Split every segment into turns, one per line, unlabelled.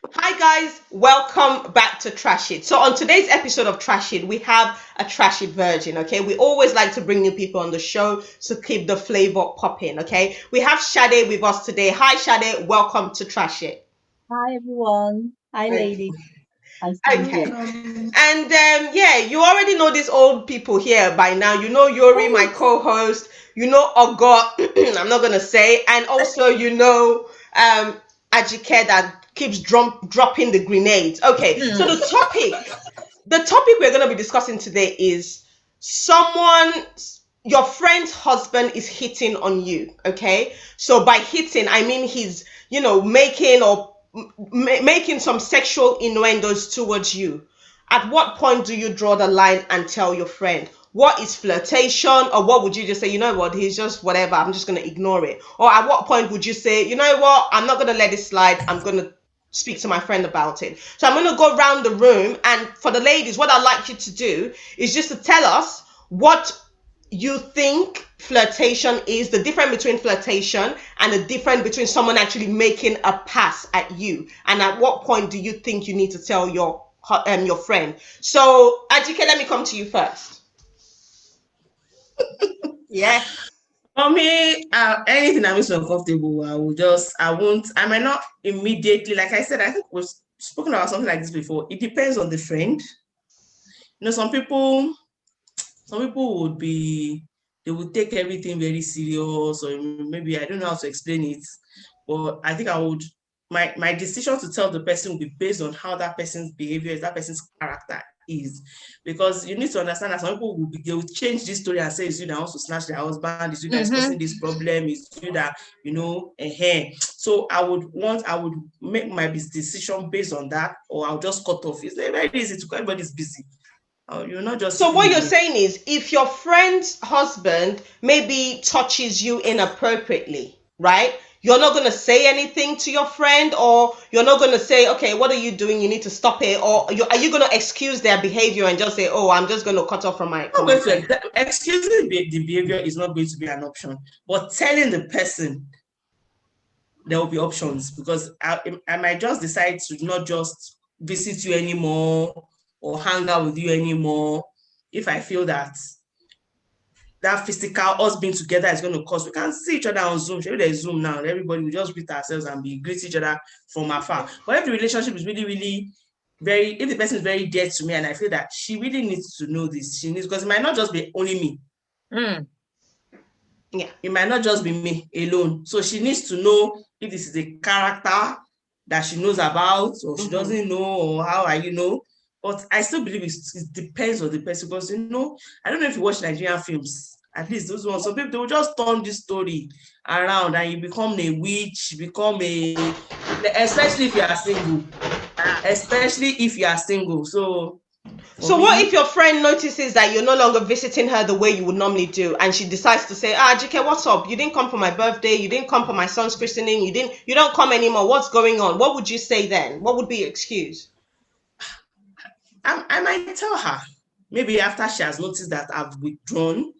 Hi guys, welcome back to Trash It. So on today's episode of Trash It, we have a Trash It virgin, okay? We always like to bring new people on the show to keep the flavor popping, okay? We have Shade with us today. Hi Shade, welcome to Trash It.
Hi everyone. Hi
Okay.
lady. Nice to be
Okay.
here.
And yeah, you already know these old people here by now. You know Yori, my co-host. You know Ogot. I'm not gonna say, and also you know Ajike that keeps dropping the grenades. Okay, so
Hmm.
the topic we're gonna be discussing today is someone, your friend's husband is hitting on you. Okay, so by hitting, I mean he's making or making some sexual innuendos towards you. At what point do you draw the line and tell your friend? What is flirtation? Or what would you just say, you know what, he's just whatever, I'm just going to ignore it? Or at what point would you say, you know what, I'm not going to let it slide, I'm going to speak to my friend about it? So I'm going to go around the room, and for the ladies, what I'd like you to do is just to tell us what you think flirtation is, the difference between flirtation and the difference between someone actually making a pass at you, and at what point do you think you need to tell your friend? So Ajike, let me come to you first. Yes.
For me, anything that makes me uncomfortable, I might not immediately, like I said, I think we've spoken about something like this before. It depends on the friend. Some people they would take everything very serious, or maybe I don't know how to explain it, but I think my decision to tell the person will be based on how that person's behavior is, that person's character is. Because you need to understand that some people they will change this story and say it's you that wants to snatch their husband, it's you that is causing
Mm-hmm.
this problem, it's you that, So I would make my decision based on that, or I'll just cut off. It's very easy to, everybody's busy. You're not just
So
sitting
what you're
alone.
saying is, if your friend's husband maybe touches you inappropriately, right? You're not going to say anything to your friend, or you're not going to say, okay, what are you doing? You need to stop it. Or are you going to excuse their behavior and just say, oh, I'm just going to cut off from my
Not
from my
going
friend?
to excusing the behavior is not going to be an option, but telling the person there will be options, because I might just decide to not just visit you anymore or hang out with you anymore if I feel that physical us being together is going to cause. We can see each other on Zoom. Maybe there's Zoom now. Everybody will just greet ourselves and be greet each other from afar. But if the relationship is really, really if the person is very dear to me, and I feel that she really needs to know this, she needs, because it might not just be only me.
Hmm.
Yeah.
It might not just be me alone. So she needs to know if this is a character that she knows about, or she
Mm-hmm.
doesn't know, or how I know. But I still believe it depends on the person, because I don't know if you watch Nigerian films. At least those ones, some people, they will just turn this story around and you become a witch, especially if you are single. Especially if you are single. So for
So what if
me,
your friend notices that you're no longer visiting her the way you would normally do, and she decides to say, ah, Jike, what's up? You didn't come for my birthday, you didn't come for my son's christening, you don't come anymore. What's going on? What would you say then? What would be your excuse?
I might tell her, maybe after she has noticed that I've withdrawn.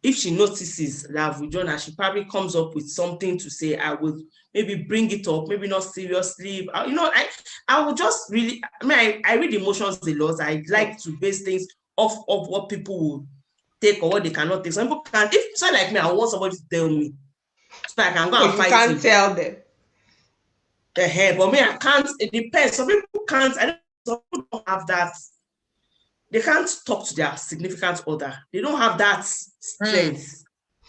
If she notices that I've withdrawn and she probably comes up with something to say, I will maybe bring it up, maybe not seriously. I will just really, I read emotions a lot. I
Mm.
like to base things off of what people will take or what they cannot take. Some people can, if someone like me, I want somebody to tell me so I can go
But
and
you
fight
can't
him.
tell them.
But me, I can't, it depends. Some people can't, I don't, some people don't have that, they can't talk to their significant other. They don't have that
Hmm.
strength.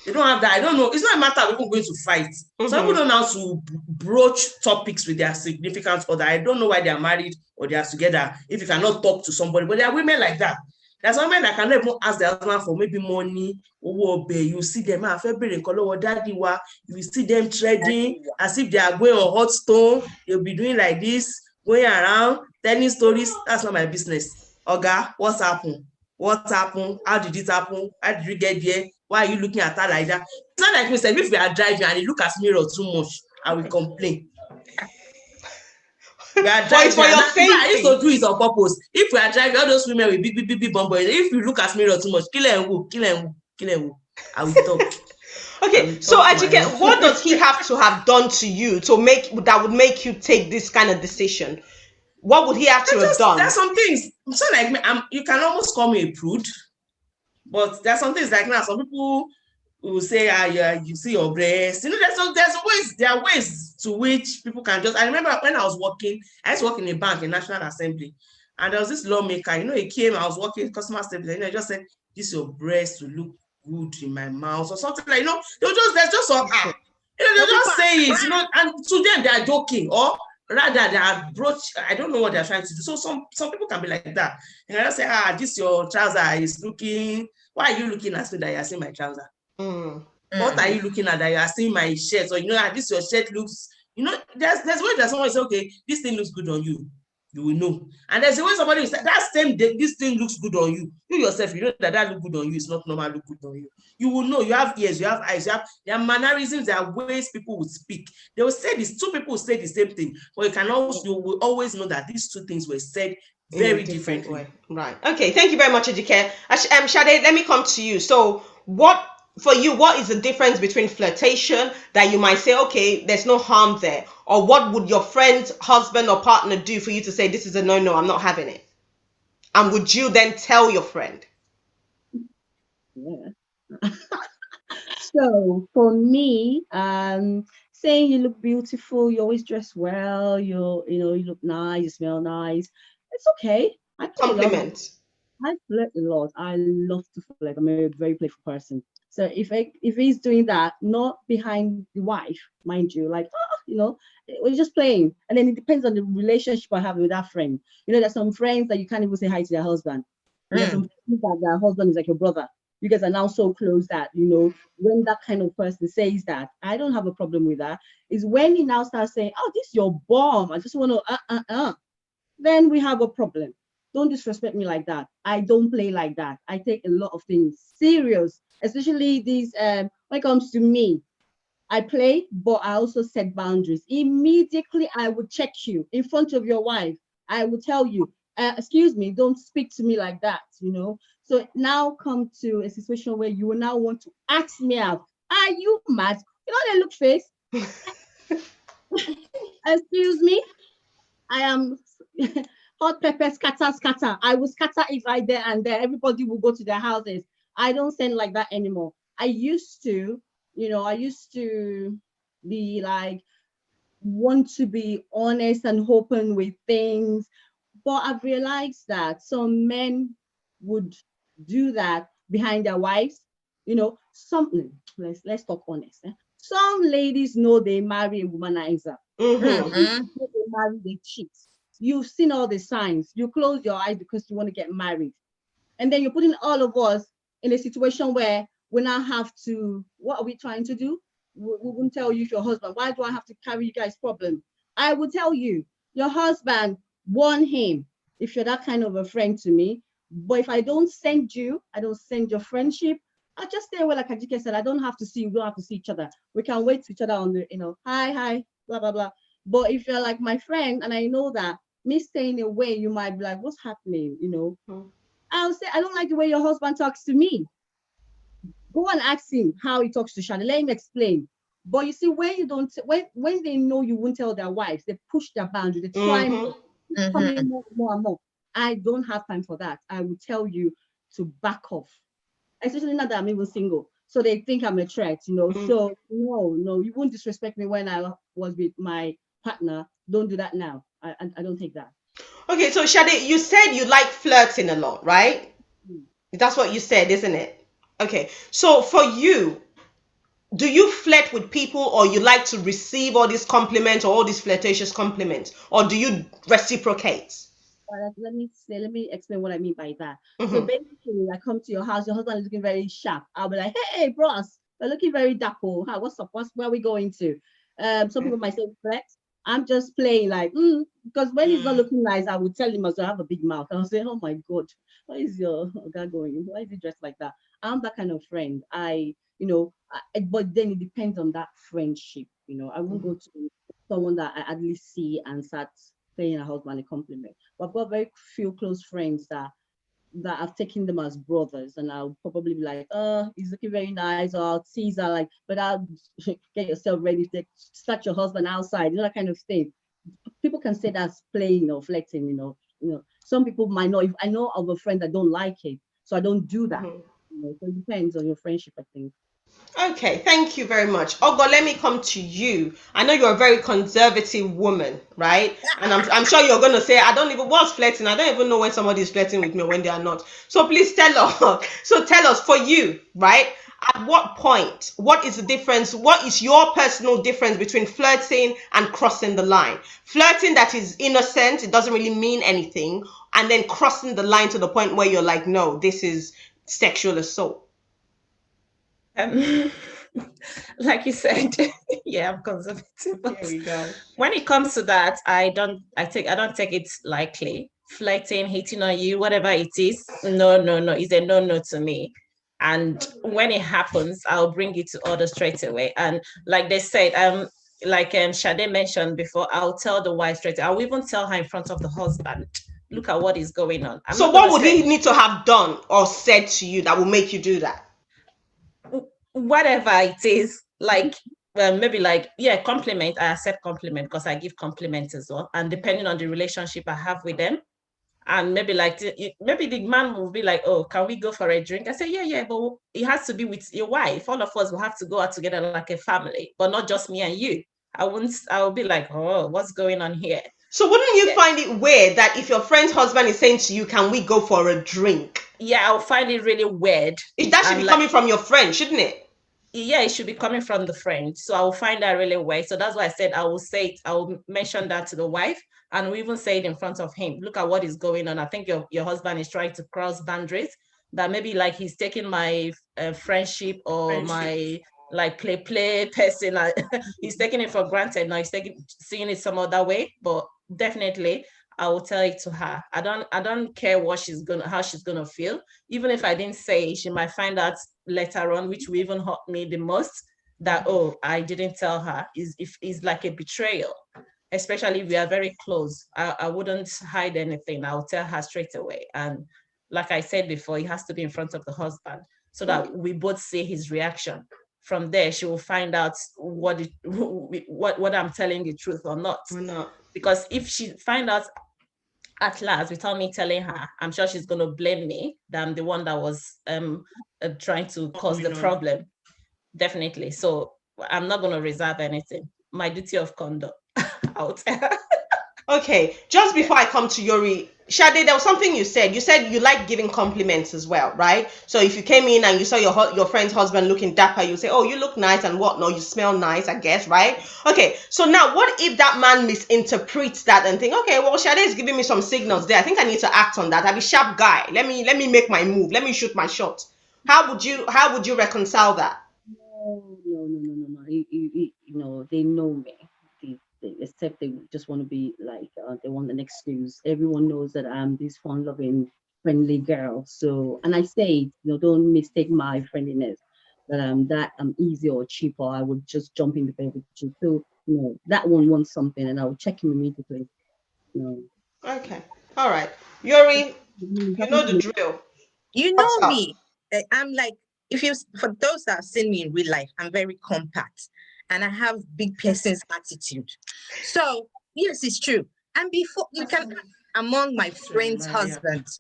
They don't have that. I don't know. It's not a matter of people going to fight. Some people
Mm-hmm.
don't know how to broach topics with their significant other. I don't know why they are married or they are together if you cannot talk to somebody. But there are women like that. There's some women that cannot even ask their husband for maybe money. You see them, daddy wa. You see them trading as if they are going on hot stone. They'll be doing like this, going around, telling stories. That's not my business. Oga, what's happened? What happened? How did it happen? How did you get there? Why are you looking at her like that? It's not like me, sef, if we are driving and you look at mirror too much, I will complain. We are
But it's
driving,
for
and
your
that, in fact, I used to
safety.
do it on purpose. If we are driving, all those women with big bum boys, if you look at mirror too much, kill and woo, kill and woo, kill and woo, I will talk.
Okay, so Ajike, what does he have to have done to you to make that would make you take this kind of decision? What would he have to have done?
There's some things. So like me, you can almost call me a prude, but there's some things like now. Some people will say, yeah, you see your breast. You know, there are ways to which people can just. I remember when I used to work in a bank in National Assembly, and there was this lawmaker. You know, he came. I was working customer service. You know, he just said, "This your breast will look good in my mouth," or something like. You know, there's just some you know, they just say it. You know, and to them they are joking, or rather they are broach. I don't know what they're trying to do. So some people can be like that. And I just say, this your trouser is looking. Why are you looking at me that you're seeing my trouser? What are you looking at that you are seeing my shirt? Or you know, this your shirt looks, you know, there's way that someone say, okay, this thing looks good on you. You will know. And there's a way somebody will say, that same day, this thing looks good on you. You yourself, you know that look good on you. It's not normal look good on you. You will know. You have ears, you have eyes, there are mannerisms, there are ways people will speak. They will say this, two people will say the same thing, but you will always know that these two things were said very differently.
Way. Right. Okay. Thank you very much, Ejike. Shade, let me come to you. So, what is the difference between flirtation that you might say, okay, there's no harm there, or what would your friend's husband or partner do for you to say this is a no, I'm not having it, and would you then tell your friend?
Yeah. So for me, saying you look beautiful, you always dress well, you look nice, you smell nice. It's okay. I play a lot.
Compliment.
I flirt a lot. I love to flirt. I'm a very playful person. So if he's doing that, not behind the wife, mind you, like we're just playing. And then it depends on the relationship I have with that friend. You know, there's some friends that you can't even say hi to their husband. There's some friends that their husband is like your brother. You guys are now so close that, when that kind of person says that, I don't have a problem with that. Is when he now starts saying, oh, this is your bomb. I just want to, then we have a problem. Don't disrespect me like that. I don't play like that. I take a lot of things serious, especially these, when it comes to me. I play, but I also set boundaries. Immediately, I would check you in front of your wife. I will tell you, excuse me, don't speak to me like that, So now come to a situation where you will now want to ask me out. Are you mad? You know that look face? Excuse me? I am hot pepper scatter. I will scatter it right there and there. Everybody will go to their houses. I don't send like that anymore. I used to be like, want to be honest and open with things. But I've realized that some men would do that behind their wives. Something. Let's talk honest. Some ladies know they marry a womanizer. They marry, they cheat. You've seen all the signs. You close your eyes because you want to get married. And then you're putting all of us in a situation where we now have to, what are we trying to do? We won't tell you your husband. Why do I have to carry you guys' problem? I will tell you, your husband, warn him if you're that kind of a friend to me. But if I don't send your friendship, I'll just stay away. Like Ajike said, I don't have to see you, we don't have to see each other. We can wait to each other on the, hi, blah, blah, blah. But if you're like my friend and I know that me staying away, you might be like, what's happening? I'll say, I don't like the way your husband talks to me. Go and ask him how he talks to Shani. Let him explain. But you see, when you don't, when they know you won't tell their wives, they push their boundary. They try more, coming more and more. I don't have time for that. I will tell you to back off, especially now that I'm even single. So they think I'm a threat, So no, you won't disrespect me when I was with my partner. Don't do that now. I don't take that.
Okay, so Shade, you said you like flirting a lot, right? That's what you said, isn't it? Okay, so for you, do you flirt with people, or you like to receive all these compliments or all these flirtatious compliments, or do you reciprocate?
Let me explain what I mean by that. So basically, I come to your house, your husband is looking very sharp. I'll be like, hey, bros, you're looking very dapple. Hi, what's up? Where are we going to? Some people might say flex. I'm just playing like, because when he's not looking nice, I would tell him as I have a big mouth. I'll say, oh my God, why is your guy going? Why is he dressed like that? I'm that kind of friend. But then it depends on that friendship. I won't go to someone that I at least see and start paying a husband a compliment. But I've got very few close friends that that I've taken them as brothers, and I'll probably be like, "Oh, he's looking very nice," or I'll tease her like, "But I'll get yourself ready to start your husband outside," that kind of thing. People can say that's playing or flirting, Some people might not. If I know of a friend that don't like it, so I don't do that.
Mhm.
So it depends on your friendship, I think.
Okay, thank you very much. Ogo, let me come to you. I know you're a very conservative woman, right? And I'm sure you're going to say, I don't even, what's flirting? I don't even know when somebody is flirting with me or when they are not. So please tell us. So tell us, for you, right? At what point, what is the difference? What is your personal difference between flirting and crossing the line? Flirting that is innocent, it doesn't really mean anything. And then crossing the line to the point where you're like, no, this is sexual assault.
Um, like you said, yeah, I'm conservative. But
Here we go.
when it comes to that, I don't take it lightly. Flirting, hitting on you, whatever it is, no, no, no, it's a no to me. And when it happens, I'll bring it to order straight away. And like they said, Sade mentioned before, I'll tell the wife straight. I'll even tell her in front of the husband, look at what is going on. I'm
So
not
what
gonna
would
say
he need to have done or said to you that will make you do that?
whatever it is, like maybe like, yeah, compliment. I accept compliment because I give compliments as well. And depending on the relationship I have with them, and maybe like maybe the man will be like, oh, can we go for a drink? I say, yeah, but it has to be with your wife. All of us will have to go out together like a family, but not just me and you. I will be like, oh, what's going on here?
So wouldn't you
Yeah.
find it weird that if your friend's husband is saying to you, can we go for a drink?
Yeah, I'll find it really weird.
That should
And
be
like,
coming from your friend, shouldn't it?
yeah, it should be coming from the friend. So I will find that really weird. So that's why I said I will say it, I will mention that to the wife, and we even say it in front of him. Look at what is going on. I think your husband is trying to cross boundaries. That maybe like he's taking my friendship or my like play person. He's taking it for granted now. He's seeing it some other way. But definitely, I will tell it to her. I don't care how she's gonna feel. Even if I didn't say, she might find out later on, which will even hurt me the most, that, oh, I didn't tell her. Is like a betrayal, especially if we are very close. I wouldn't hide anything. I'll tell her straight away. And like I said before, it has to be in front of the husband so that we both see his reaction. From there, she will find out what I'm telling the truth or not.
Or not.
Because if she find out at last without me telling her, I'm sure she's going to blame me that I'm the one that was trying to cause the problem. Definitely. So I'm not going to reserve anything. My duty of conduct out.
Okay, just before I come to Yori, Shade, there was something you said. You said you like giving compliments as well, right? So if you came in and you saw your friend's husband looking dapper, you say, "Oh, you look nice and whatnot. You smell nice, I guess, right?" Okay, so now what if that man misinterprets that and think, "Okay, well, Shade is giving me some signals there. I think I need to act on that. I'm a sharp guy. Let me make my move. Let me shoot my shot." How would you reconcile that?
No. They know me. Except they just want to be like, they want an excuse. Everyone knows that I'm this fun-loving, friendly girl. So, and I say, don't mistake my friendliness that I'm easy or cheap, or I would just jump in the bed with you. So, that one wants something, and I will check him immediately. You
Okay, all right, Yori,
know,
you know the drill.
You
What's
know
up?
me. I'm like, for those that have seen me in real life, I'm very compact and I have big person's attitude. So, yes, it's true. And before you can, among my friends' husbands,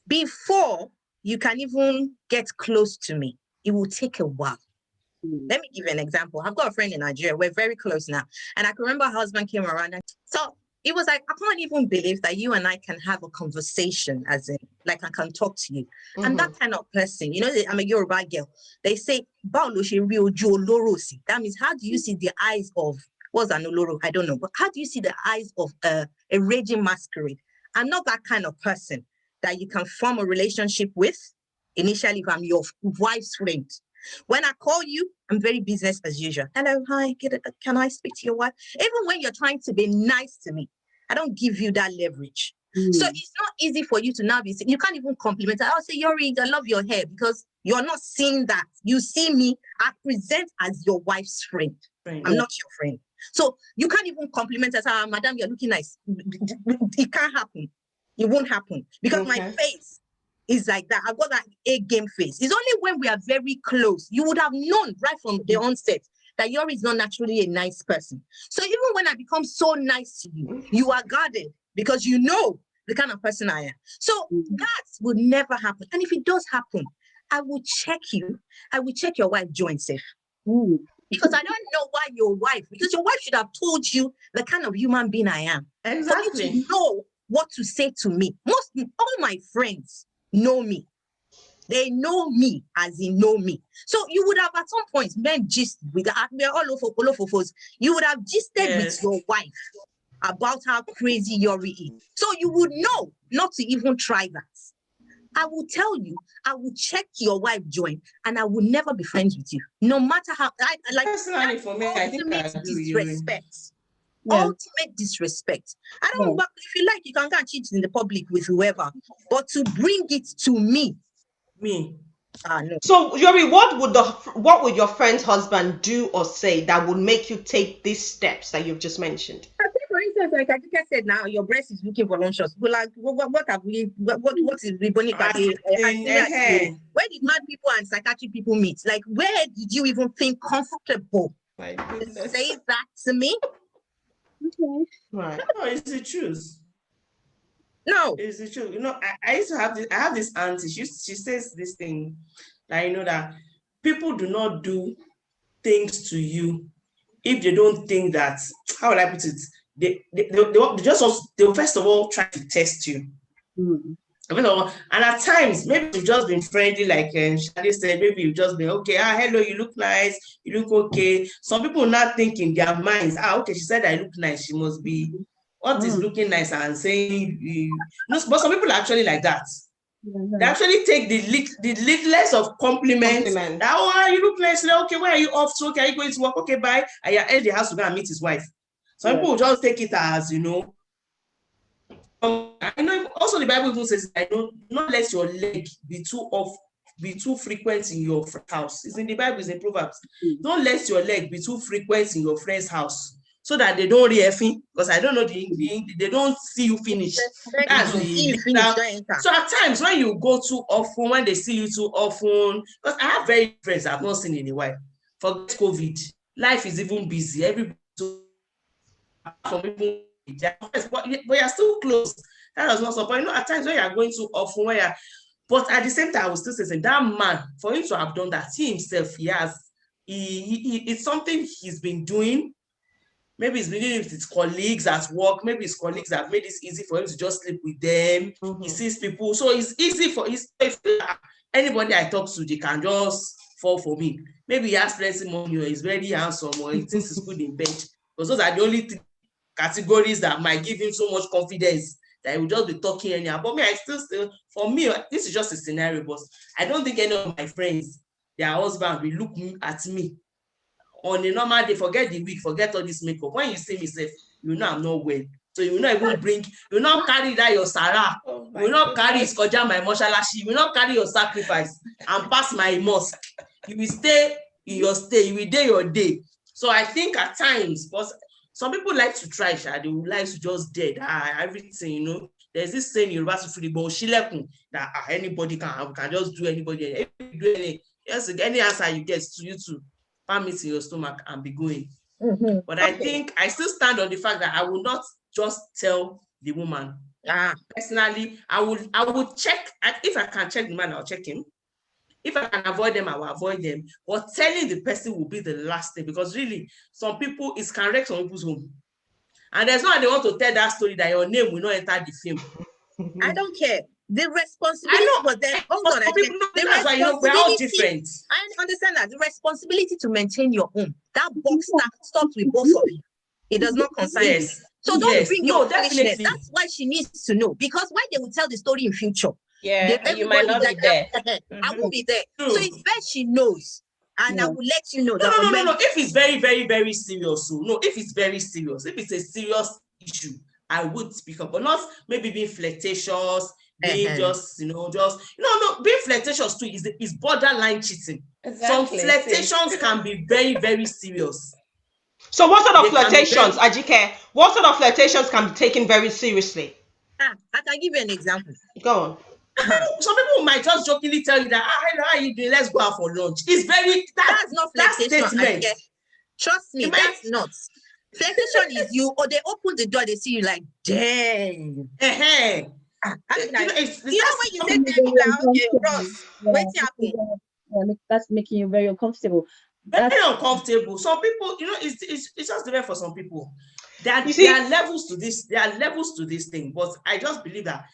before you can even get close to me, it will take a while. Let me give you an example. I've got a friend in Nigeria. We're very close now. And I can remember her husband came around. So it was like, I can't even believe that you and I can have a conversation, as in, like, I can talk to you. I'm that kind of person. I'm a Yoruba girl. They say, that means, how do you see the eyes of, what's an oloro? I don't know. But how do you see the eyes of a raging masquerade? I'm not that kind of person that you can form a relationship with initially if I'm your wife's friend. When I call you, I'm very business as usual. Hello, hi, can I speak to your wife? Even when you're trying to be nice to me, I don't give you that leverage. So it's not easy for you to now be saying, you can't even compliment. I'll say, Yori, I love your hair, because you're not seeing that. You see me, I present as your wife's friend. I'm not your friend. So you can't even compliment us, madam, you're looking nice. It can't happen. It won't happen because my face is like that. I've got that A game face. It's only when we are very close. You would have known right from the onset that Yori is not naturally a nice person. So even when I become so nice to you, you are guarded because you know the kind of person I am. So that would never happen. And if it does happen, I will check you. I will check your wife joint safe. Because I don't know why your wife, because your wife should have told you the kind of human being I am.
Exactly.
For you to know what to say to me. All my friends know me. They know me as in know me. So you would have at some point men gist with we're all over. You would have gisted with your wife about how crazy Yori is. So you would know not to even try that. I will tell you, I will check your wife joint, and I will never be friends with you. No matter how
personally for me, I think I agree with you.
Disrespect. Ultimate disrespect. I don't know, if you like, you can go and cheat in the public with whoever, but to bring it to me.
No.
So Yori, what would your friend's husband do or say that would make you take these steps that you've just mentioned?
I think, for instance, like I think I said now, your breast is looking voluptuous. But like, what have we? What is Riboni? Where did mad people and psychiatric people meet? Like, where did you even think comfortable to say that to me?
Right.
No, it's the truth.
No,
it's the truth. You know, I used to have this. I have this auntie. She says this thing that you know that people do not do things to you if they don't think that. How will I put it? They first of all try to test you. And at times, maybe you've just been friendly, like Shadi said, maybe you've just been, okay, hello, you look nice, you look okay. Some people not think in their minds, okay, she said I look nice, she must be, what is looking nice and saying, but some people are actually like that. They actually take the littlest of compliments. That, you look nice, okay, where are you off to? Okay, are you going to work? Okay, bye. And you're at the house to go and meet his wife. Some people will just take it as, you know, I know also the Bible even says, I don't not let your leg be too frequent in your house. It's in the Bible, it's in Proverbs. Don't let your leg be too frequent in your friend's house so that they don't re-effing, because I don't know they don't see you finish. That's so at times when you go too often, when they see you too often, because I have very friends I've not seen in a while. Forget COVID, life is even busy. Everybody from people. But you're still close. That does not support. You know, at times when you're going too often, but at the same time, I will still say that man, for him to have done that, he himself, it's something he's been doing. Maybe he's been doing it with his colleagues at work. Maybe his colleagues have made it easy for him to just sleep with them. He sees people, so it's easy for anybody I talk to, they can just fall for me. Maybe he has plenty money, or he's very handsome, or he thinks he's good in bed. Because those are the only categories that might give him so much confidence that he will just be talking anyhow. But me, for me, this is just a scenario, but I don't think any of my friends, their husband will look at me on a normal day, forget the week, forget all this makeup. When you see me, say, you know I'm not well. So you will not even you will not carry that your Sarah, you will not carry Iskoja my Moshalashi, you will not carry your sacrifice and pass my mosque. You will stay in your stay, you will do your day. So I think at times, because some people like to try, they would like to just dead everything, you know. There's this saying in Yoruba that anybody can just do anybody. Any answer you get to you to palm it in your stomach and be going. But I think I still stand on the fact that I will not just tell the woman. Personally, I would check. If I can check the man, I'll check him. If I can avoid them, I will avoid them. But telling the person will be the last thing, because really, some people, it can wreck some people's home. And there's no one they want to tell that story that your name will not enter the film.
I don't care. The responsibility was there. Hold on,
that's why, you know, we're all different.
I understand that. The responsibility to maintain your home, that box stops with both of you. It does not concern you. So don't bring your foolishness. That's why she needs to know. Because when they will tell the story in future,
you might not be there.
I won't be there. True. So it's best she knows. And I will let you know that.
No. If it's very, very, very serious, if it's very serious, if it's a serious issue, I would speak up, but not maybe being flirtatious, being being flirtatious too is borderline cheating. Exactly. Some flirtations can be very, very serious.
So what sort of flirtations, Ajike? What sort of flirtations can be taken very seriously?
I can give you an example.
Go on.
Some people might just jokingly tell you that, how are you doing? Let's go out for lunch. It's very
That's not
that
flirtation.
statement.
Trust me, that's not. Flirtation is you, or they open the door, they see you like, dang.
Uh-huh.
You know, when you say
Making
that,
you very
okay,
uncomfortable.
Ross,
Yeah,
wait till happen.
that's making you very uncomfortable.
Very
That's
uncomfortable. Some people, it's just different for some people. There
You see,
are levels to this. There are levels to this thing. But I just believe that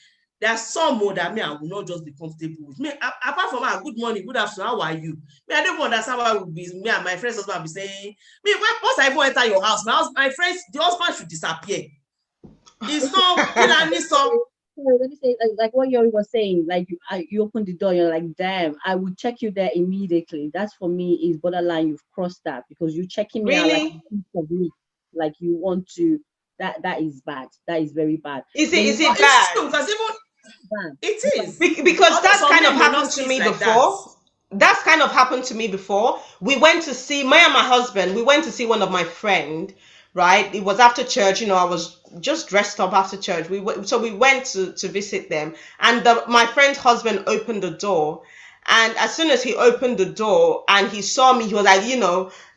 there are some more that me I will not just be comfortable with. Me, apart from good morning, good afternoon, how are you? Me, I don't understand why would be me and my friends husband be saying, me, once I even enter your house, my friends, the husband should disappear. It's not
let me say, like what Yori was saying, like you open the door, you're like, damn, I would check you there immediately. That's for me is borderline. You've crossed that because you're checking me out like
really?
a piece of meat, like you want to. That is bad. That is very bad.
Is
Then
it
you
it's
bad?
true because even
bad.
it is.
Because
Although
that's
some
kind of
men may not
happened to
see it
me
like that.
before. That's kind of happened to me before. We went to see me and my husband. We went to see one of my friend. Right, it was after church. I was just dressed up after church. So we went to visit them, and my friend's husband opened the door, and as soon as he opened the door and he saw me, he was like,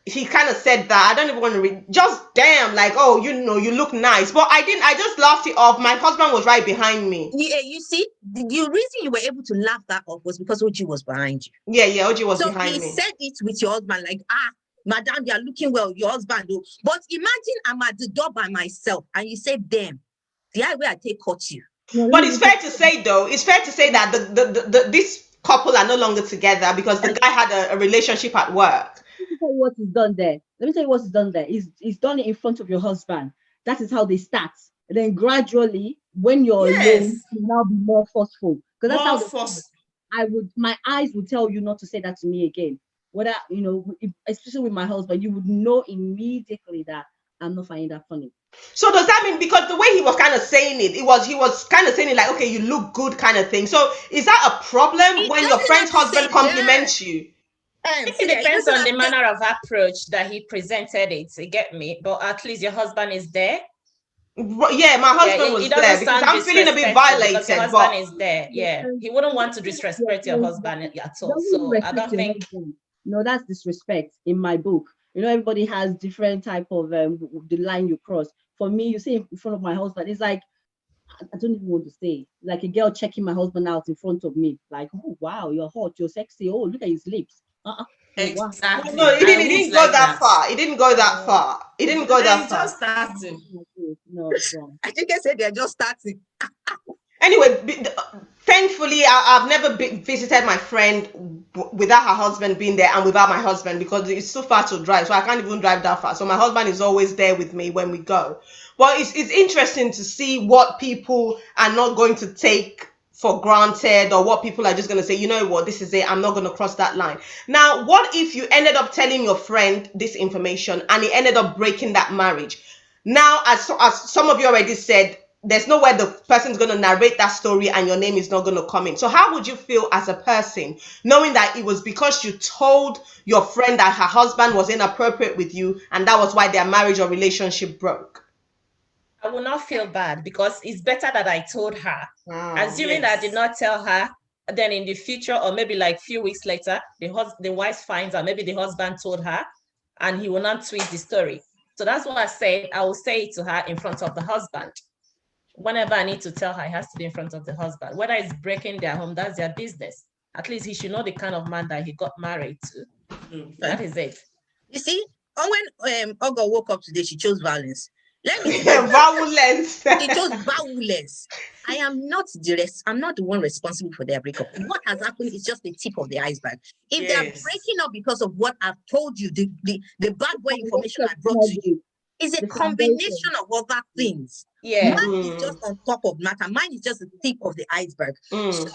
he kind of said that I don't even want to read. Just damn, like, oh, you look nice, but I didn't. I just laughed it off. My husband was right behind me.
Yeah, you see, the reason you were able to laugh that off was because Oji was behind you.
Yeah, Oji was
So
behind
he
me.
said it with your husband, like, madam, you are looking well, your husband. Oh. But imagine I'm at the door by myself and you say, damn, the eye where I take caught you.
But it's fair to say, though, that this couple are no longer together because the guy had a relationship at work.
Let me tell you what is done there. Let me tell you what is done there. It's done it in front of your husband. That is how they start. And then gradually, when you're alone, you now be more forceful. Because that's how my eyes would tell you not to say that to me again. Whether, especially with my husband, you would know immediately that I'm not finding that funny.
So does that mean, because the way he was kind of saying it, he was kind of saying it like, okay, you look good kind of thing. So is that a problem when your friend's husband compliments you?
It depends on the manner of approach that he presented it. You get me? But at least your husband is there.
Yeah, my husband was there because I'm feeling a bit violated.
Because your husband is there. Yeah, he wouldn't want to disrespect your husband at all. So I don't think.
No, that's disrespect in my book. Everybody has different type of the line you cross. For me, you say in front of my husband, it's like I don't even want to say, like a girl checking my husband out in front of me, like, oh wow, you're hot, you're sexy. Oh, look at his lips.
Exactly.
No, it didn't go that far. It didn't go that far. It didn't go that far.
Just starting.
No, it's wrong.
I think I said they're just starting.
Anyway, thankfully, I've never visited my friend without her husband being there and without my husband because it's too far to drive. So I can't even drive that far. So my husband is always there with me when we go. But it's interesting to see what people are not going to take for granted or what people are just going to say, you know what, this is it. I'm not going to cross that line. Now, what if you ended up telling your friend this information and it ended up breaking that marriage? Now, as some of you already said, there's nowhere the person's going to narrate that story and your name is not going to come in. So how would you feel as a person knowing that it was because you told your friend that her husband was inappropriate with you and that was why their marriage or relationship broke?
I will not feel bad because it's better that I told her. Assuming that I did not tell her, then in the future or maybe like few weeks later, the wife finds out maybe the husband told her and he will not tweet the story. So that's what I said. I will say it to her in front of the husband. Whenever I need to tell her, it has to be in front of the husband. Whether it's breaking their home, that's their business. At least he should know the kind of man that he got married to. That is it.
You see, when Ogo woke up today, she chose violence. Let me
violence.
She chose violence. I am not I'm not the one responsible for their breakup. What has happened is just the tip of the iceberg. If they're breaking up because of what I've told you, the bad boy information I brought to you, is a combination of other things.
Yeah.
Mine is just on top of matter. Mine is just the tip of the iceberg. So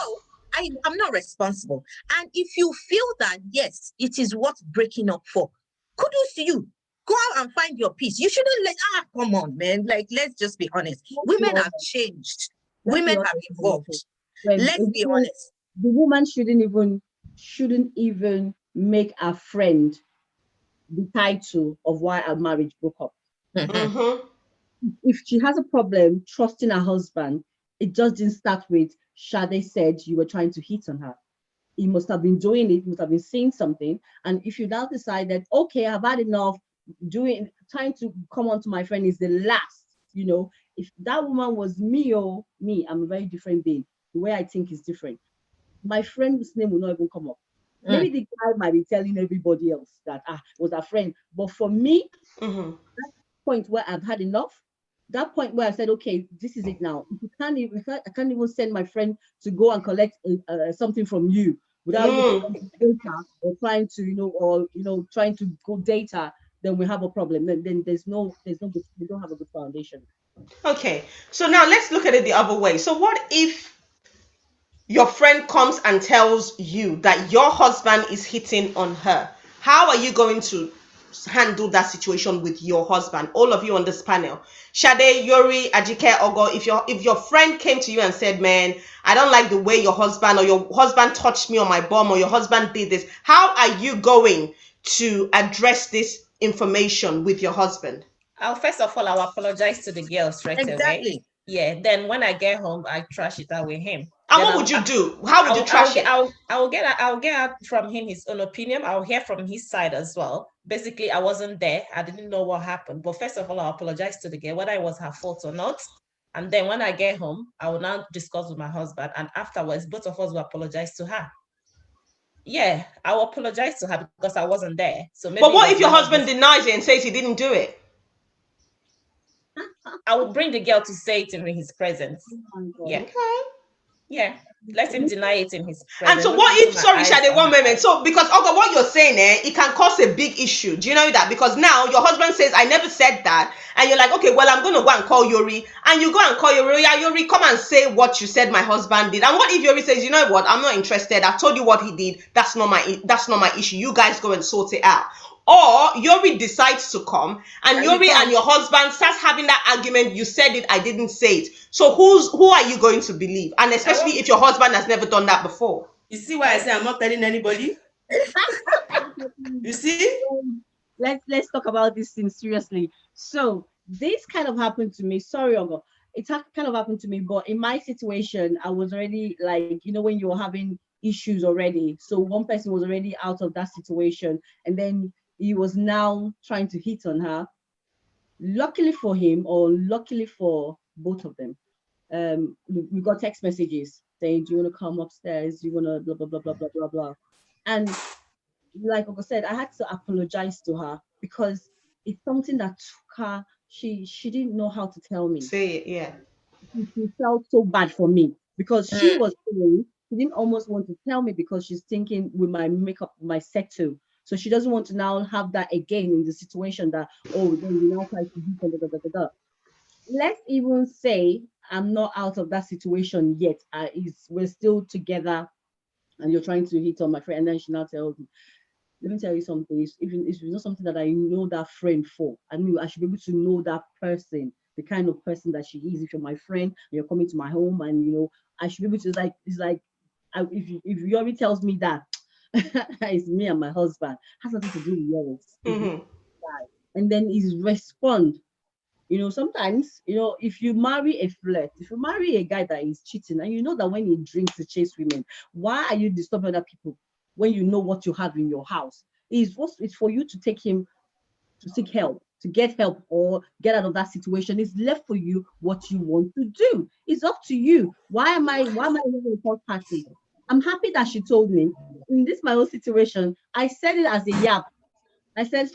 I'm not responsible. And if you feel that, yes, it is worth breaking up for, kudos to you. Go out and find your peace. You shouldn't come on, man. Like, let's just be honest. Women have changed. Women have evolved. Let's be honest.
The woman shouldn't even make a friend the title of why our marriage broke up.
Mm-hmm.
If she has a problem trusting her husband, It just didn't start with Shade said you were trying to hit on her. He must have been doing it, must have been seeing something. And if you now decide that, okay, I've had enough, trying to come on to my friend is the last, if that woman was me or me, I'm a very different being. The way I think is different. My friend's name will not even come up. Maybe the guy might be telling everybody else that it was a friend. But for me, that point where I've had enough, that point where I said, okay, this is it now. I can't even send my friend to go and collect something from you without even data or trying to, trying to go data. Then we have a problem. Then there's no good, we don't have a good foundation.
Okay, so now let's look at it the other way. So what if your friend comes and tells you that your husband is hitting on her? How are you going to handle that situation with your husband? All of you on this panel, Shade, Yori, Ajike, Ogo, if your friend came to you and said, man, I don't like the way your husband touched me on my bum, or your husband did this, how are you going to address this information with your husband?
First of all, I'll apologize to the girl straight away.
Exactly.
Yeah. Then when I get home, I trash it out with him.
And
Then
what would you do? How would you trash it?
I'll get out from him his own opinion. I'll hear from his side as well. Basically, I wasn't there. I didn't know what happened. But first of all, I'll apologize to the girl, whether it was her fault or not. And then when I get home, I will now discuss with my husband. And afterwards, both of us will apologize to her. Yeah, I will apologize to her because I wasn't there. So maybe.
But what if your husband denies it and says he didn't do it?
I will bring the girl to say it in his presence. Yeah.
Okay.
Yeah. Let him deny it in his presence.
And so what if, sorry, Shade, one moment. So because Oga, what you're saying, it can cause a big issue. Do you know that? Because now your husband says, I never said that. And you're like, okay, well, I'm going to go and call Yori. And you go and call Yori. Yeah, Yori, come and say what you said my husband did. And what if Yori says, you know what? I'm not interested. I've told you what he did. That's not my issue. You guys go and sort it out. Or Yori decides to come and Yori and your husband starts having that argument. You said it, I didn't say it. So who are you going to believe? And especially if your husband has never done that before.
You see why I say I'm not telling anybody? You see?
Let's talk about this thing seriously. So this kind of happened to me. Sorry, Ogo. It kind of happened to me, but in my situation, I was already like, when you're having issues already. So one person was already out of that situation, and then he was now trying to hit on her. Luckily for him, or luckily for both of them, we got text messages saying, do you want to come upstairs? Do you want to blah, blah, blah, blah, blah, blah, blah. And like I said, I had to apologize to her because it's something that took her, she didn't know how to tell me.
Say it, yeah.
She felt so bad for me because she was saying, she didn't almost want to tell me because she's thinking with my makeup, my settle. So she doesn't want to now have that again in the situation that, oh, then you now try to do. Let's even say I'm not out of that situation yet. We're still together and you're trying to hit on my friend. And then she now tells me, let me tell you something. It's not something that I know that friend for. I mean, I should be able to know that person, the kind of person that she is. If you're my friend and you're coming to my home, and I should be able to if Yori tells me that it's me and my husband, has nothing to do with yours. And then his respond. Sometimes, if you marry a flirt, if you marry a guy that is cheating, and you know that when he drinks to chase women, why are you disturbing other people when you know what you have in your house? It's for you to take him to seek help, to get help or get out of that situation. It's left for you what you want to do. It's up to you. Why am I having a third party? I'm happy that she told me in this my own situation. I said it as a yap. I said,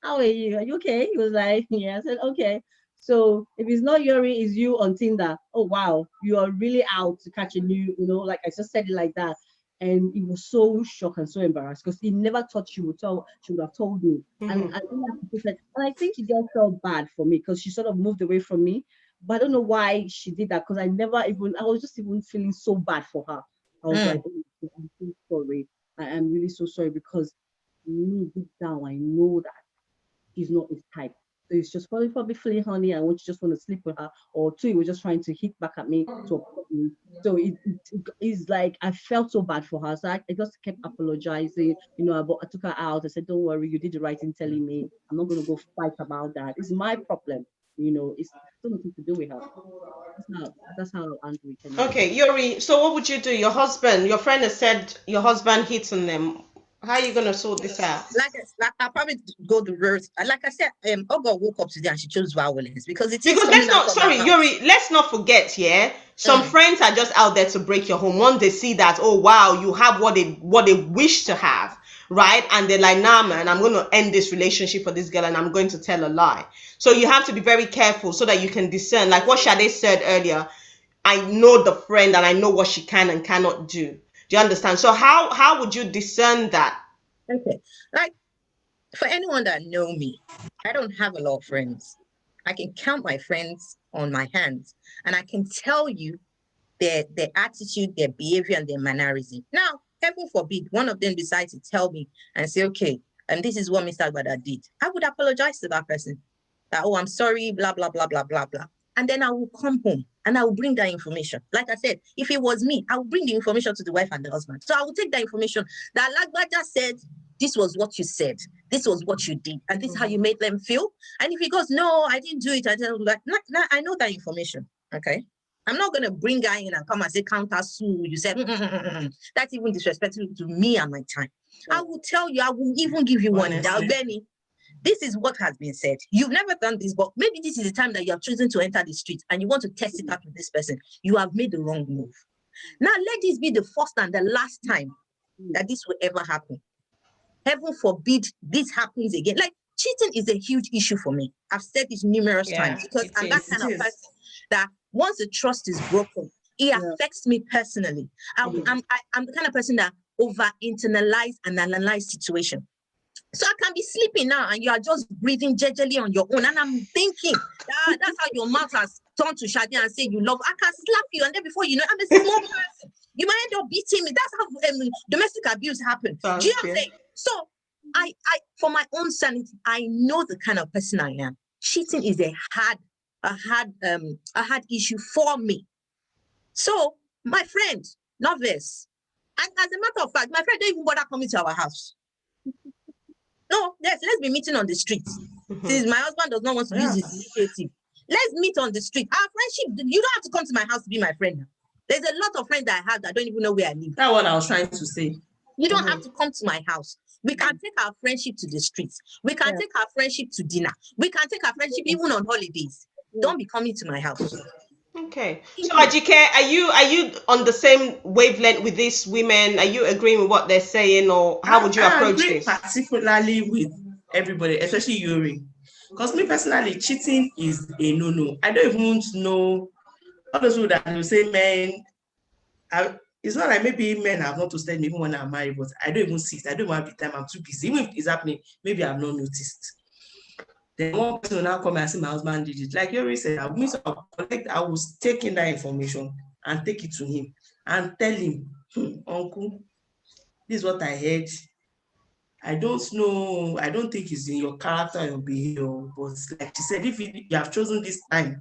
how are you? Are you okay? He was like, yeah. I said, okay. So if it's not Yuri, it's you on Tinder. Oh wow, you are really out to catch a new, like I just said it like that. And he was so shocked and so embarrassed because he never thought she would have told me. And I think she just felt bad for me because she sort of moved away from me. But I don't know why she did that because I was just even feeling so bad for her. I was like, oh, I'm so sorry. I'm really so sorry because me deep down, I know that he's not his type. So he's just probably feeling honey. I just want to sleep with her, or two, he was just trying to hit back at me to upset me. So it's like I felt so bad for her. So I just kept apologizing. I took her out. I said, "Don't worry, you did the right thing telling me. I'm not going to go fight about that. It's my problem." it's got nothing to do with her. That's how angry we can get.
Okay, Yuri, so what would you do? Your friend has said your husband hits on them. How are you gonna sort this out?
Like I'll probably go the reverse. Like I said, Ogo woke up today and she chose violence because it is
Because
coming
let's
out
not,
of her
sorry,
mouth.
Yuri, let's not forget, yeah. Some friends are just out there to break your home. Once they see that, oh wow, you have what they wish to have, right? And they're like, nah, man, I'm gonna end this relationship for this girl, and I'm going to tell a lie. So you have to be very careful so that you can discern. Like what Sade said earlier, I know the friend and I know what she can and cannot do. Do you understand? So how would you discern that?
Okay. Like for anyone that know me, I don't have a lot of friends. I can count my friends on my hands, and I can tell you their attitude, their behavior, and their mannerism. Now, heaven forbid, one of them decides to tell me and say, okay, and this is what Mr. Agbada did. I would apologize to that person. That, oh, I'm sorry, blah, blah, blah, blah, blah, blah. And then I will come home and I will bring that information. Like I said, if it was me, I will bring the information to the wife and the husband. So I will take that information that Lagbaja said, this was what you said, this was what you did, and this is how you made them feel. And if he goes, no, I didn't do it, I didn't, like, I know that information. Okay. I'm not going to bring guy in and come and say counter sue. You said, that's even disrespectful to me and my time. I will tell you, I will even give you one. Benny, this is what has been said. You've never done this, but maybe this is the time that you have chosen to enter the street and you want to test it out with this person. You have made the wrong move. Now, let this be the first and the last time that this will ever happen. Heaven forbid this happens again. Like, cheating is a huge issue for me. I've said this numerous times because I'm that kind of person that once the trust is broken, it affects me personally. I'm the kind of person that over internalize and analyze situation. So I can be sleeping now and you are just breathing gingerly on your own. And I'm thinking that's how your mouth has turned to Shadi and say you love. I can slap you, and then before you know, I'm a small person. You might end up beating me. That's how domestic abuse happens. Do you know what I'm saying? So I, for my own sanity, I know the kind of person I am. Cheating is a hard issue for me. So my friend, not this. And as a matter of fact, my friend don't even bother coming to our house. No, let's be meeting on the street. Since my husband does not want to use his initiative, let's meet on the street. Our friendship, you don't have to come to my house to be my friend. There's a lot of friends that I have that don't even know where I live.
That's what I was trying to say.
You don't have to come to my house. We can take our friendship to the streets. We can take our friendship to dinner. We can take our friendship even on holidays. Don't be coming to my house.
Okay. So Ajike, are you on the same wavelength with these women? Are you agreeing with what they're saying, or how would you approach this?
Particularly with everybody, especially Yuri. Because me personally, cheating is a no-no. I don't even know all those people that will say men. It's not like maybe men have not toasted me even when I'm married, but I don't even see it. I don't even have the time. I'm too busy. Even if it's happening, maybe I've not noticed. Then one person will now come and say my husband did it. Like Yuri said, I was taking that information and take it to him and tell him, Uncle, this is what I heard. I don't know. I don't think it's in your character or your behavior. But like she said, if you have chosen this time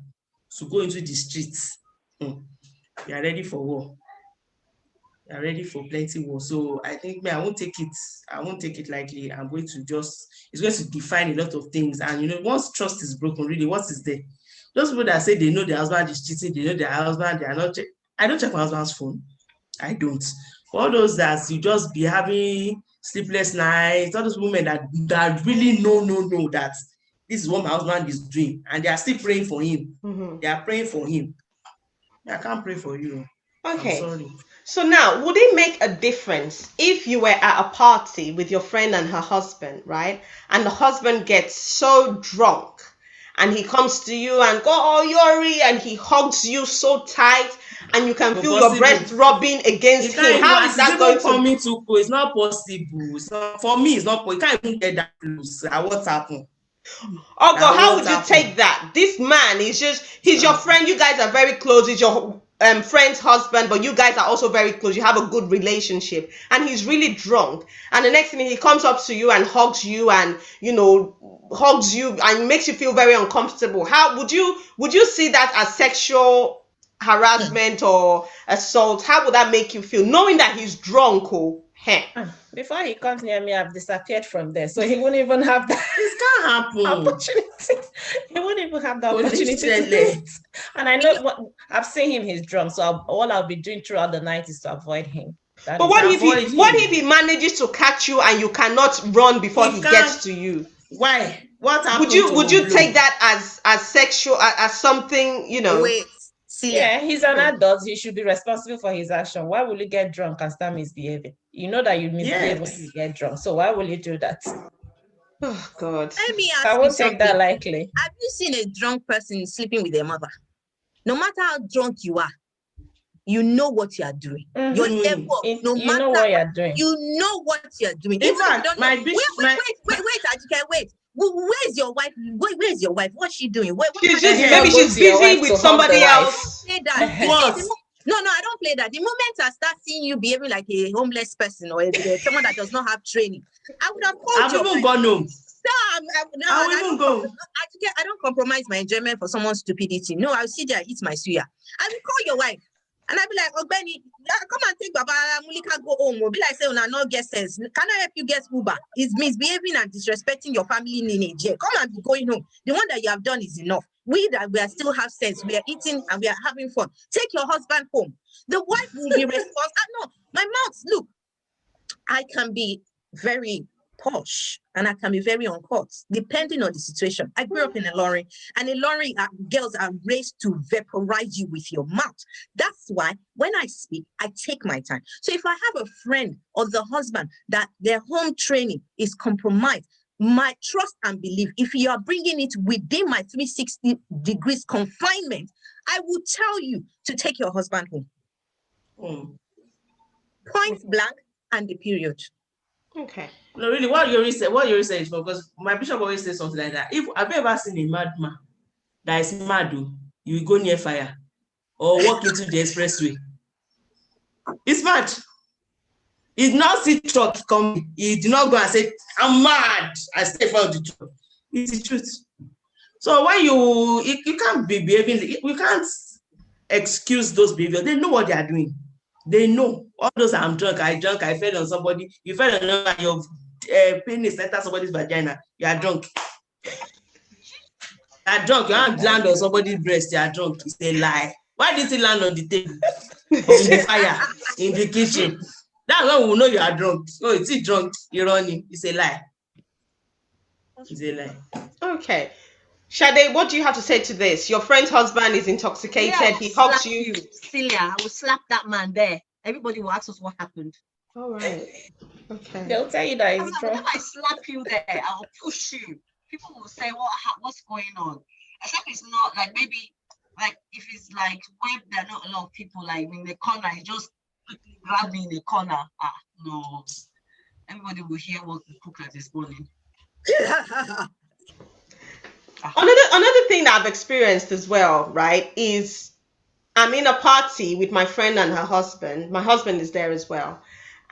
to go into the streets, you are ready for war. You are ready for plenty war. So I think I won't take it lightly. I'm going to it's going to define a lot of things. And once trust is broken, really, what is there? Those people that say they know their husband is cheating, they know their husband, they are not. I don't check my husband's phone. I don't. For all those that you just be having sleepless nights, all those women that really know that this is what my husband is doing, and they are still praying for him. They are praying for him. I can't pray for you.
Okay.
I'm sorry.
So now, would it make a difference if you were at a party with your friend and her husband, right? And the husband gets so drunk and he comes to you and go, oh, Yuri, and he hugs you so tight and you can feel your breast rubbing against him. How is that going to...
It's not possible. For me, it's not possible. You can't even get that close. What's happened?
Oh God, how would you take that? This man is he's your friend. You guys are very close. He's your friend's husband, but you guys are also very close. You have a good relationship, and he's really drunk. And the next thing, he comes up to you and hugs you, and and makes you feel very uncomfortable. How would you see that as sexual harassment or assault? How would that make you feel, knowing that he's drunk? Heh.
Before he comes near me, I've disappeared from there. So he wouldn't even have that
This can't happen.
opportunity. He wouldn't even have the
Police
opportunity to do
tele.
it. And I know what I've seen him, he's drunk. So all I'll be doing throughout the night is to avoid him. That
But
is
what
it.
if he manages to catch you and you cannot run before he gets to you?
Why? What happened?
Would you take that as sexual, as something, you know?
Wait, Celia.
Yeah, he's an adult. He should be responsible for his action. Why will you get drunk and start misbehaving? You know that you misbehave when you get drunk. So why will you do that?
Oh God.
Let me ask
I
you
won't take that
something.
lightly.
Have you seen a drunk person sleeping with their mother? No matter how drunk you are, you know what you are doing.
Mhm.
Your level, no
You
matter
know what you're doing.
you know what you're doing.
In
Even if you
fact,
don't
my
know.
bitch-
Wait, Ajike, wait. Where's your wife? Where's your wife? What's she doing? What
She's
kind
just
of-
maybe
Go
she's
to your
busy
wife
with
to hug
somebody
the wife.
else.
Say that.
What?
No, I don't play that. The moment I start seeing you behaving like a homeless person or someone that does not have training, I would have called
I've
you.
even gone home.
No,
I will
I
even
don't
go.
I don't compromise my enjoyment for someone's stupidity. No, I'll sit there, eat my suya. I will call your wife. And I'll be like, oh, Benny, come and take Baba Mulika, go home. Or be like, say, no get sense. Can I help you get Uber? He's misbehaving and disrespecting your family lineage. Come and be going home. The one that you have done is enough. We are still have sense. We are eating and we are having fun. Take your husband home. The wife will be responsible. No, my mouth, look, I can be very posh and I can be very uncut, depending on the situation. I grew up in Ilorin, and Ilorin girls are raised to vaporize you with your mouth. That's why when I speak, I take my time. So if I have a friend or the husband that their home training is compromised, my trust and belief, if you are bringing it within my 360 degrees confinement, I will tell you to take your husband home. Point blank and the period.
Okay.
No, really, what you say is because my bishop always says something like that. If have you ever seen a madman that is mad, you go near fire or walk into the expressway? It's mad. He did not see truck coming. He did not go and say, I'm mad. I stay for the truck. It's the truth. So when you can't be behaving, we can't excuse those behaviors. They know what they are doing. They know. All those I'm drunk, I fell on somebody. You fell on another, your penis enter somebody's vagina. You are drunk. You are drunk. You can't land on somebody's breast. You are drunk. It's a lie. Why did he land on the table? In the fire, in the kitchen? That's when we will know you are drunk. Oh, it's drunk. You're running. It's a lie. It's a lie.
Okay. Shade, what do you have to say to this? Your friend's husband is intoxicated.
Yeah,
He hugs you.
Celia, I will slap that man there. Everybody will ask us what happened.
All right. Okay.
They'll tell you that he's
Whenever
drunk.
I slap you there, I'll push you. People will say, what's going on? Except it's not like maybe like if it's like where there are not a lot of people like in the corner, you just quickly grab me in the corner. No. Everybody will hear what the cook has this morning.
Another thing that I've experienced as well, right, is I'm in a party with my friend and her husband. My husband is there as well.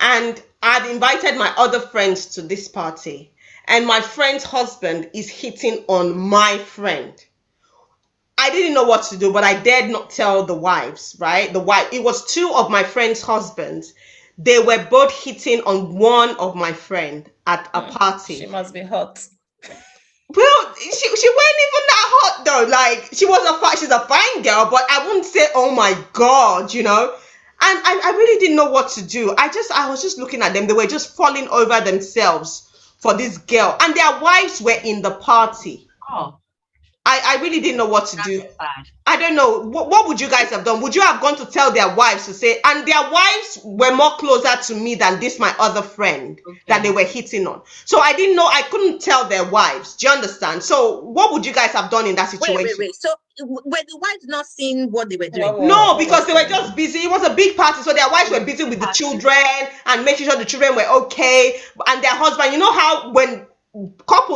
And I've invited my other friends to this party. And my friend's husband is hitting on my friend. I didn't know what to do, but I dared not tell the wives, right? It was two of my friend's husbands. They were both hitting on one of my friend at a party.
She must be hot.
Well, she wasn't even that hot though. Like she's a fine girl, but I wouldn't say, oh my God, you know. And I really didn't know what to do. I was just looking at them. They were just falling over themselves for this girl, and their wives were in the party.
Oh,
I really didn't know what to
that's
do.
bad.
I don't know. What would you guys have done? Would you have gone to tell their wives to say, and their wives were more closer to me than this, my other friend that they were hitting on. So I didn't know, I couldn't tell their wives. Do you understand? So what would you guys have done in that situation?
Wait. So were the wives not seeing what they were doing?
No, because they were just busy. It was a big party, so their wives were busy with the children and making sure the children were okay. And their husband, you know how when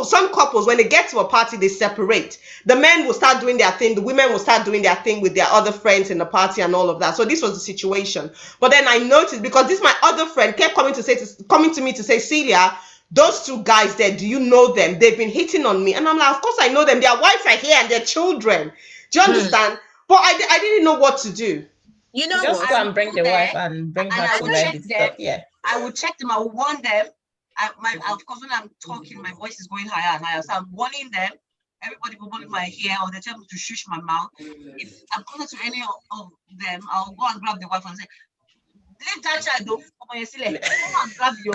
some couples, when they get to a party, they separate. The men will start doing their thing, the women will start doing their thing with their other friends in the party and all of that. So this was the situation. But then I noticed, because this my other friend kept coming to me to say, Celia, those two guys there, do you know them? They've been hitting on me. And I'm like, of course I know them. Their wives are here and their children. Do you understand? But I didn't know what to do.
You know
Just
what?
go and bring the wife and bring her to where this stuff. Yeah.
I will check them. I will warn them. Of course, when I'm talking, my voice is going higher and higher. So I'm warning them. Everybody will hold my ear, or they tell me to shush my mouth. If I'm closer to any of them, I'll go and grab the wife and say, leave that child, don't come on, go and grab your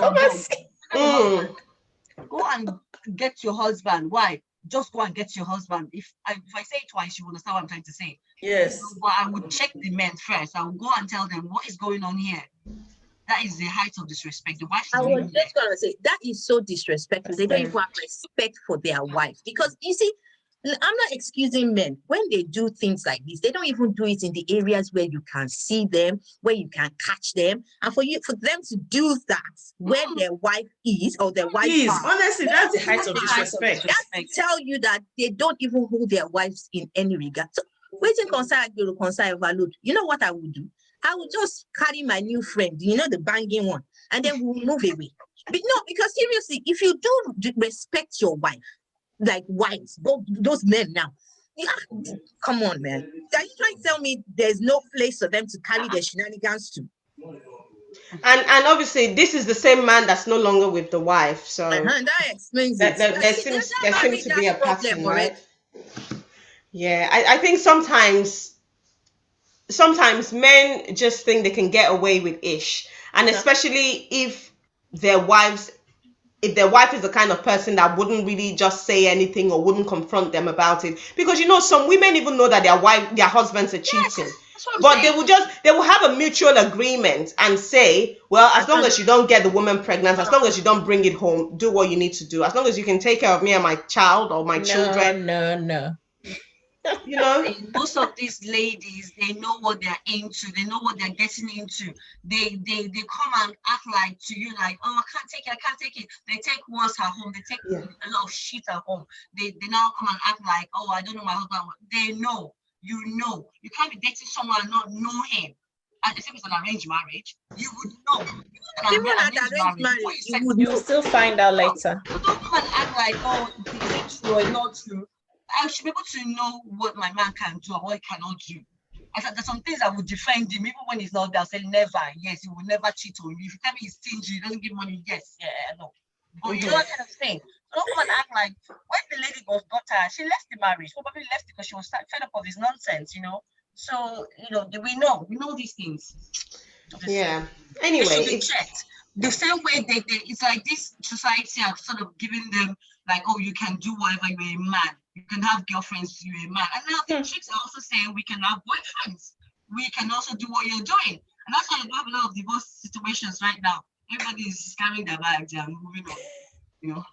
dog. Go and get your husband. Why? Just go and get your husband. If I say it twice, you understand what I'm trying to say.
Yes.
But I would check the men first. I will go and tell them what is going on here. That is the height of disrespect. The wife.
I was just gonna say that is so disrespectful. They don't even have respect for their wife, because you see, I'm not excusing men when they do things like this. They don't even do it in the areas where you can see them, where you can catch them, and for them to do that where their wife is or their wife is.
Honestly, that's the height of disrespect.
That tell you that they don't even hold their wives in any regard. So, waiting concern overload. You know what I would do? I would just carry my new friend, the banging one, and then we'll move away. But no, because seriously, if you do respect your wife, like wives, those men now, come on, man. Are you trying to tell me there's no place for them to carry their shenanigans to?
And obviously, this is the same man that's no longer with the wife. So
that explains
it. There seems to be a pattern, right? Yeah, I think sometimes men just think they can get away with ish, and especially if their wife is the kind of person that wouldn't really just say anything or wouldn't confront them about it, because some women even know that their husbands are cheating, but they will have a mutual agreement and say, well, as long as you don't get the woman pregnant, as long as you don't bring it home, do what you need to do, as long as you can take care of me and my child or my children.
No.
Most of these ladies, they know what they're into. They know what they're getting into. They come and act like to you like, oh, I can't take it. They take once at home. They take a lot of shit at home. They now come and act like, oh, I don't know my husband. They know. You can't be dating someone and not know him. And if it's an arranged marriage, you would know.
Even an arranged marriage,
you will still find out later.
Don't come and act like, oh, is it true or not true? I should be able to know what my man can do and what he cannot do. I said there's some things I would defend him, even when he's not there. I'll say never. Yes, he will never cheat on you. If you tell me he's stingy, he doesn't give money, yes, no. But you know what kind of thing. Don't come and act like when the lady got her, she left the marriage. Probably left because she was fed up of his nonsense, So, we know these things.
Yeah. Anyway,
they should be checked. The same way it's like this society are sort of giving them like, oh, you can do whatever, you're a man. You can have girlfriends, you're a man. And now the chicks are also saying we can have boyfriends. We can also do what you're doing. And that's why you have a lot of divorce situations right now. Everybody is carrying their bags and moving on,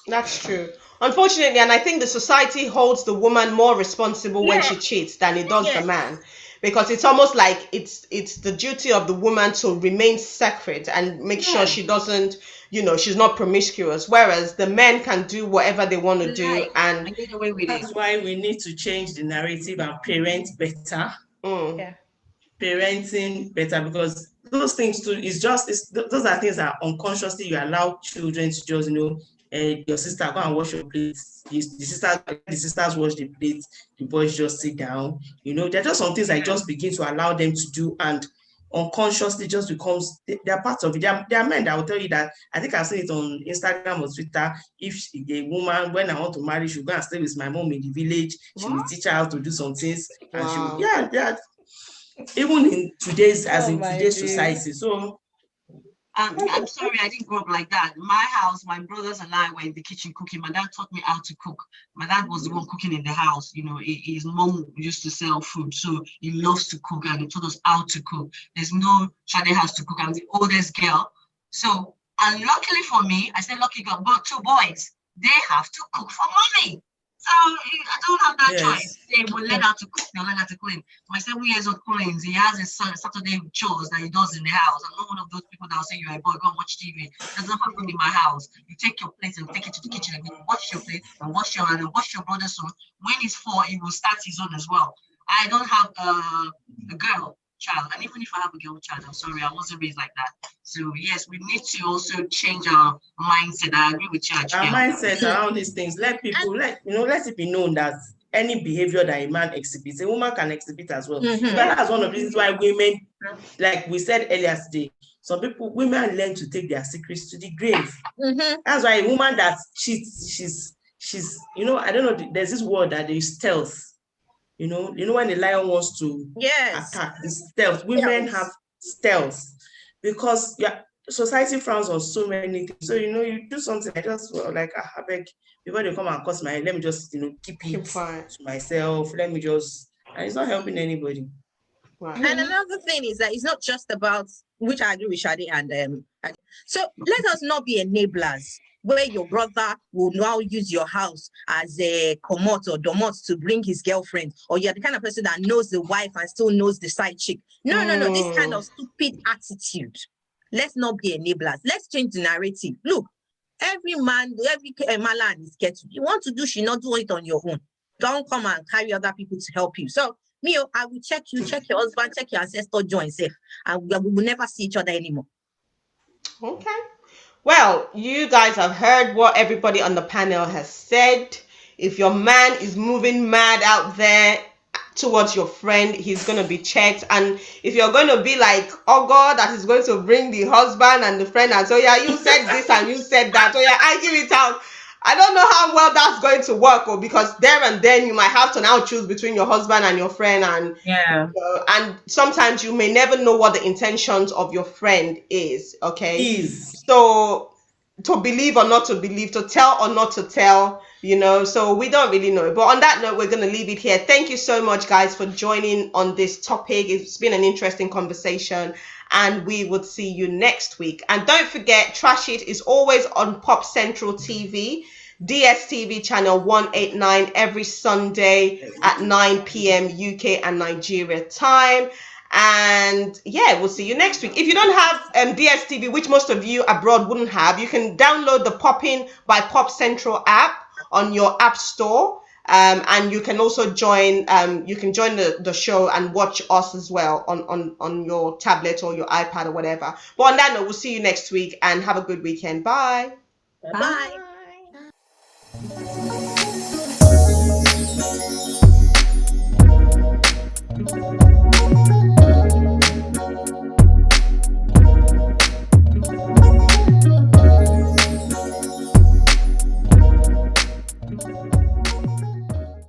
That's true. Unfortunately, and I think the society holds the woman more responsible when she cheats than it does the man. Because it's almost like it's the duty of the woman to remain sacred and make sure she doesn't, she's not promiscuous. Whereas the men can do whatever they want to do and
get away with
that's why we need to change the narrative and parent better. Parenting better, because those things too those are things that unconsciously you allow children to just your sister go and wash your plates. The sisters wash the plates. The boys just sit down. There are just some things I just begin to allow them to do, and unconsciously just becomes they're part of it. There are men that will tell you that. I think I've seen it on Instagram or Twitter. If a woman, when I want to marry, she'll go and stay with my mom in the village. She will teach her how to do some things, and she will, even in today's society. So.
I'm sorry, I didn't grow up like that. My house, my brothers and I were in the kitchen cooking. My dad taught me how to cook. My dad was the one cooking in the house. His mom used to sell food, so he loves to cook, and he taught us how to cook. There's no Shade has to cook. I'm the oldest girl. So, and luckily for me, I say lucky girl, but 2 boys, they have to cook for mommy. So I don't have that choice. They will learn how to cook, they'll learn how to clean. My 7 years old Collins, he has his Saturday chores that he does in the house. I'm not one of those people that will say you're a boy, go and watch TV. It doesn't happen in my house. You take your plate and take it to the kitchen and you wash your plate and wash your brother's own. When he's 4, he will start his own as well. I don't have a girl child, and even if I have a girl child, I'm sorry, I wasn't raised like that. So yes, we need to also change our mindset. I agree with you.
Our mindset around these things. Let it be known that any behavior that a man exhibits, a woman can exhibit as well.
Mhm.
So that's one of the reasons why women, like we said earlier today, some people, women learn to take their secrets to the grave.
Mhm.
That's why a woman that cheats, she's, I don't know, there's this word that is stealth. You know when the lion wants to
Yes.
attack, the stealth. Women have stealth because society frowns on so many things. So you do something, I just like, I beg, before they come and curse my head, let me just keep it to myself. Let me just, and it's not helping anybody.
Right.
And another thing is that it's not just about, which I agree with Shadi and so let us not be enablers where your brother will now use your house as a commot or domot to bring his girlfriend, or you're the kind of person that knows the wife and still knows the side chick. No. This kind of stupid attitude. Let's not be enablers. Let's change the narrative. Look, every man and his kettle. You want to do, she not do it on your own. Don't come and carry other people to help you. So I will check you, check your husband, check your ancestor joint safe, and we will never see each other anymore.
Okay. Well, you guys have heard what everybody on the panel has said. If your man is moving mad out there towards your friend, he's going to be checked. And if you're going to be like, oh God, that is going to bring the husband and the friend and so, yeah, you said this and you said that. Oh yeah, I give it out. I don't know how well that's going to work, because there and then you might have to now choose between your husband and your friend, and sometimes you may never know what the intentions of your friend is. Okay, so to believe or not to believe, to tell or not to tell, so we don't really know. But on that note, we're going to leave it here. Thank you so much, guys, for joining on this topic. It's been an interesting conversation, and we would see you next week. And don't forget, Trash It is always on Pop Central TV, DSTV channel 189, every Sunday at 9 p.m. UK and Nigeria time. And yeah, we'll see you next week. If you don't have DSTV, which most of you abroad wouldn't have, you can download the Poppin by Pop Central app on your app store. And you can also join the show and watch us as well on your tablet or your iPad or whatever. But on that note, we'll see you next week, and have a good weekend. Bye.
Bye.
Bye.